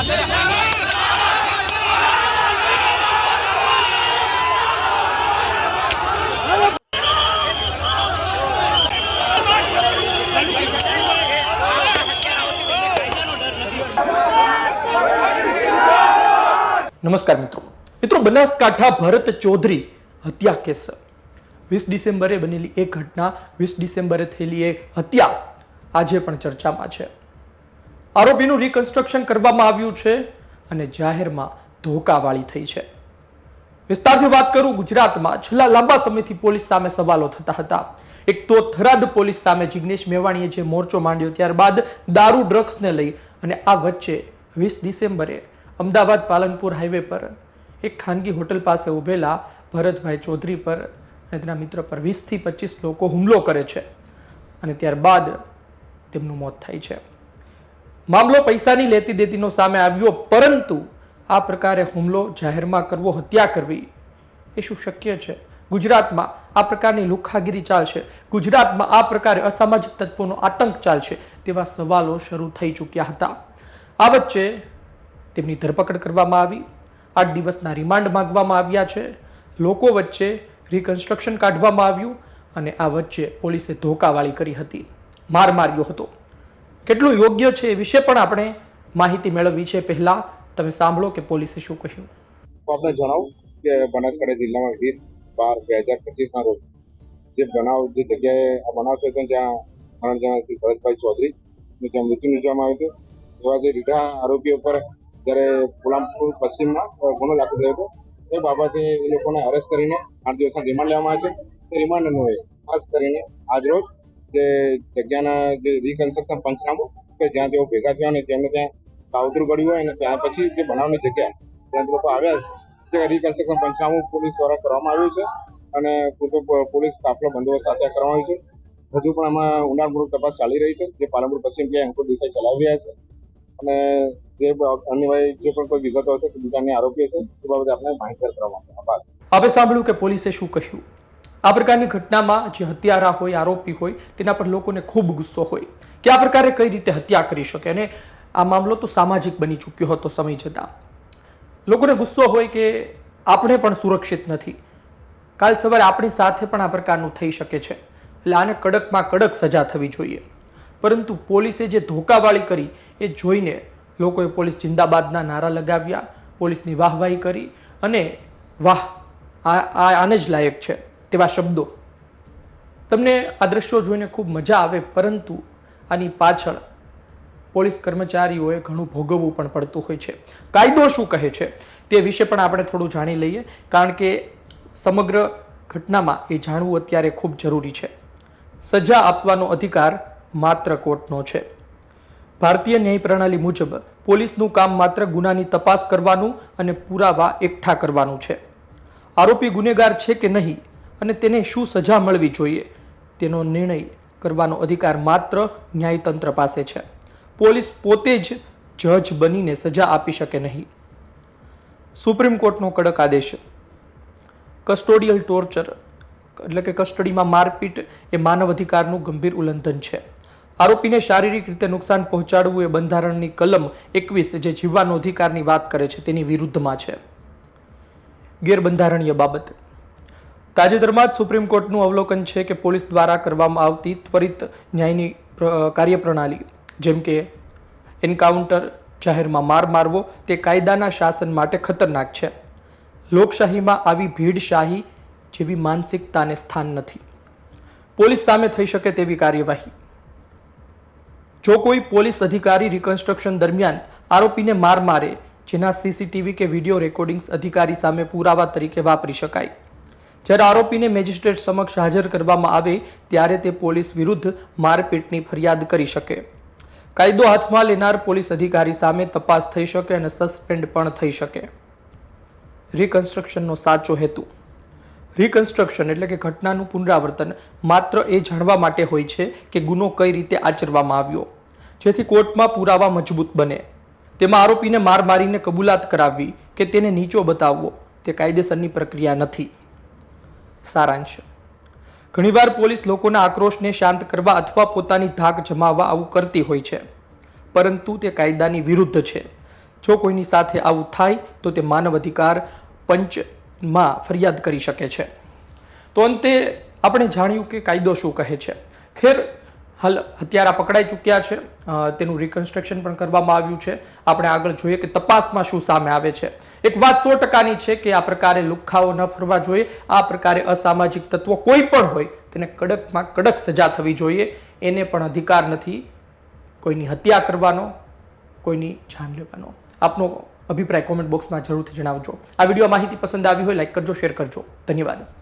નમસ્કાર મિત્રો બનાસકાંઠા ભરત ચૌધરી હત્યા કેસ 20 ડિસેમ્બરે બનેલી એક ઘટના, 20 ડિસેમ્બરે થયેલી એક હત્યા આજે પણ ચર્ચામાં છે. આરોપીનું રિકન્સ્ટ્રક્શન કરવામાં આવ્યું છે અને જાહેરમાં ધોકાવાળી થઈ છે. વિસ્તારથી વાત કરું, ગુજરાતમાં છેલ્લા લાંબા સમયથી પોલીસ સામે સવાલો થતા હતા. એક તો થરાદ પોલીસ સામે જિગ્નેશ મેવાણીએ જે મોરચો માંડ્યો, ત્યારબાદ દારૂ ડ્રગ્સને લઈ અને આ વચ્ચે 20 ડિસેમ્બરે અમદાવાદ પાલનપુર હાઈવે પર એક ખાનગી હોટલ પાસે ઉભેલા ભરતભાઈ ચૌધરી પર અને તેના મિત્ર પર 20 થી 25 લોકો હુમલો કરે છે અને ત્યારબાદ તેમનું મોત થાય છે. મામલો પૈસાની લેતી દેતીનો સામે આવ્યો, પરંતુ આ પ્રકારે હુમલો જાહેરમાં કરવો, હત્યા કરવી એ શું શક્ય છે? ગુજરાતમાં આ પ્રકારની લુખ્ખાગીરી ચાલશે, ગુજરાતમાં આ પ્રકારે અસામાજિક તત્વોનો આતંક ચાલશે, તેવા સવાલો શરૂ થઈ ચૂક્યા હતા. આ વચ્ચે તેમની ધરપકડ કરવામાં આવી, 8 દિવસના રિમાન્ડ માંગવામાં આવ્યા છે, લોકો વચ્ચે રિકન્સ્ટ્રક્શન કાઢવામાં આવ્યું અને આ વચ્ચે પોલીસે ધોકાવાળી કરી હતી, માર માર્યો હતો. કેટલું યોગ્ય છે એ વિશે પણ આપણે માહિતી મેળવવી છે. પહેલા તમે સાંભળો કે પોલીસે શું કહ્યું. આપણે જણાવું કે બનાસકાંઠા જિલ્લામાં 20/12/2025 ના રોજ જે બનાવ, જે જગ્યાએ આ બનાવ થયો હતો, જ્યાં શ્રી ભરતભાઈ ચૌધરી જ્યાં મૃત્યુ નિપજવામાં આવ્યું હતું, એવા જે રીઢા આરોપીઓ પર જ્યારે પોલામપુર પશ્ચિમમાં ગુનો દાખલ થયો હતો, એ બાબતે એ લોકોને અરેસ્ટ કરીને 8 દિવસના રિમાન્ડ લેવામાં આવે છે. તે રિમાન્ડ અન્વયે ખાસ કરીને આજરોજ જે જગ્યાના જે રિકન્સ્ટ્રક્શન પંચનામું કે જ્યાં તેઓ ભેગા થયા અને જેમને ત્યાં કાવતરું કર્યું હોય અને ત્યાર પછી જે બનાવની જગ્યા ત્યાં લોકો આવ્યા છે, તે રિકન્સ્ટ્રક્શન પંચનામું પોલીસ દ્વારા કરવામાં આવ્યું છે અને પૂરતો પોલીસ કાફલો બંદોબસ્ત સાથે કરવામાં આવ્યું છે. હજુ પણ આમાં ઊંડાણપૂર્વક તપાસ ચાલી રહી છે, જે પાલનપુર પશ્ચિમ પીઆઈ અંકુર દેસાઈ ચલાવી રહ્યા છે અને જે અન્યવાય જે પણ કોઈ વિગતો હશે કે બીજાની આરોપી હશે તે બાબતે આપણે માહિતગાર કરવામાં આવશે. આભાર. આપણે સાંભળ્યું કે પોલીસે શું કહ્યું. આ પ્રકારની ઘટનામાં જે હત્યારા હોય, આરોપી હોય, તેના પર લોકોને ખૂબ ગુસ્સો હોય કે આ પ્રકારે કઈ રીતે હત્યા કરી શકે, અને આ મામલો તો સામાજિક બની ચૂક્યો હતો સમય જતાં. લોકોને ગુસ્સો હોય કે આપણે પણ સુરક્ષિત નથી, કાલ સવારે આપણી સાથે પણ આ પ્રકારનું થઈ શકે છે, એટલે આને કડકમાં કડક સજા થવી જોઈએ. પરંતુ પોલીસે જે ધોકાવાળી કરી એ જોઈને લોકોએ પોલીસ જિંદાબાદના નારા લગાવ્યા, પોલીસની વાહવાહી કરી અને વાહ, આને જ લાયક છે તેવા શબ્દો. તમને આ દ્રશ્યો જોઈને ખૂબ મજા આવે, પરંતુ આની પાછળ પોલીસ કર્મચારીઓએ ઘણું ભોગવવું પણ પડતું હોય છે. કાયદો શું કહે છે તે વિશે પણ આપણે થોડું જાણી લઈએ, કારણ કે સમગ્ર ઘટનામાં એ જાણવું અત્યારે ખૂબ જરૂરી છે. સજા આપવાનો અધિકાર માત્ર કોર્ટનો છે. ભારતીય ન્યાય પ્રણાલી મુજબ પોલીસનું કામ માત્ર ગુનાની તપાસ કરવાનું અને પુરાવા એકઠા કરવાનું છે. આરોપી ગુનેગાર છે કે નહીં અને તેને શું સજા મળવી જોઈએ તેનો નિર્ણય કરવાનો અધિકાર માત્ર ન્યાયતંત્ર પાસે છે. પોલીસ પોતે જ જજ બનીને સજા આપી શકે નહીં. સુપ્રીમ કોર્ટનો કડક આદેશ. કસ્ટોડિયલ ટોર્ચર એટલે કે કસ્ટડીમાં મારપીટ એ માનવ અધિકારનું ગંભીર ઉલ્લંઘન છે. આરોપીને શારીરિક રીતે નુકસાન પહોંચાડવું એ બંધારણની કલમ 21 જે જીવવાનો અધિકારની વાત કરે છે તેની વિરુદ્ધમાં છે. ગેરબંધારણીય બાબત. તાજેતરમાં જ સુપ્રીમ કોર્ટનું અવલોકન છે કે પોલીસ દ્વારા કરવામાં આવતી ત્વરિત ન્યાયની કાર્યપ્રણાલી, જેમ કે એન્કાઉન્ટર, જાહેરમાં માર મારવો, તે કાયદાના શાસન માટે ખતરનાક છે. લોકશાહીમાં આવી ભીડશાહી જેવી માનસિકતાને સ્થાન નથી. પોલીસ સામે થઈ શકે તેવી કાર્યવાહી. જો કોઈ પોલીસ અધિકારી રિકન્સ્ટ્રક્શન દરમિયાન આરોપીને માર મારે, જેના સીસીટીવી કે વિડીયો રેકોર્ડિંગ્સ અધિકારી સામે પુરાવા તરીકે વાપરી શકાય. જ્યારે આરોપીને મેજિસ્ટ્રેટ સમક્ષ હાજર કરવામાં આવે ત્યારે તે પોલીસ વિરુદ્ધ મારપીટની ફરિયાદ કરી શકે. કાયદો હાથમાં લેનાર પોલીસ અધિકારી સામે તપાસ થઈ શકે અને સસ્પેન્ડ પણ થઈ શકે. રિકન્સ્ટ્રક્શનનો સાચો હેતુ. રિકન્સ્ટ્રક્શન એટલે કે ઘટનાનું પુનરાવર્તન માત્ર એ જાણવા માટે હોય છે કે ગુનો કઈ રીતે આચરવામાં આવ્યો, જેથી કોર્ટમાં પુરાવા મજબૂત બને. તેમાં આરોપીને માર મારીને કબૂલાત કરાવવી કે તેને નીચો બતાવવો તે કાયદેસરની પ્રક્રિયા નથી. સારાંશ. ઘણીવાર પોલીસ લોકોના આક્રોશને શાંત કરવા અથવા પોતાની ધાક જમાવવા આવું કરતી હોય છે, પરંતુ તે કાયદાની વિરુદ્ધ છે. જો કોઈની સાથે આવું થાય તો તે માનવ અધિકાર પંચમાં ફરિયાદ કરી શકે છે. તો અંતે આપણે જાણ્યું કે કાયદો શું કહે છે. ખેર હાલ હત્યારા પકડાઈ ચૂક્યા છે, તેનું રિકન્સ્ટ્રક્શન પણ કરવામાં આવ્યું છે. આપણે આગળ જોઈએ કે તપાસમાં શું સામે આવે છે. એક વાત 100%ની છે કે આ પ્રકારે લુખ્ખાઓ ન ફરવા જોઈએ. આ પ્રકારે અસામાજિક તત્વો કોઈ પણ હોય તેને કડકમાં કડક સજા થવી જોઈએ. એને પણ અધિકાર નથી કોઈની હત્યા કરવાનો, કોઈની જાન લેવાનો. આપનો અભિપ્રાય કોમેન્ટ બોક્સમાં જરૂરથી જણાવજો. આ વિડીયો માહિતી પસંદ આવી હોય લાઈક કરજો, શેર કરજો. ધન્યવાદ.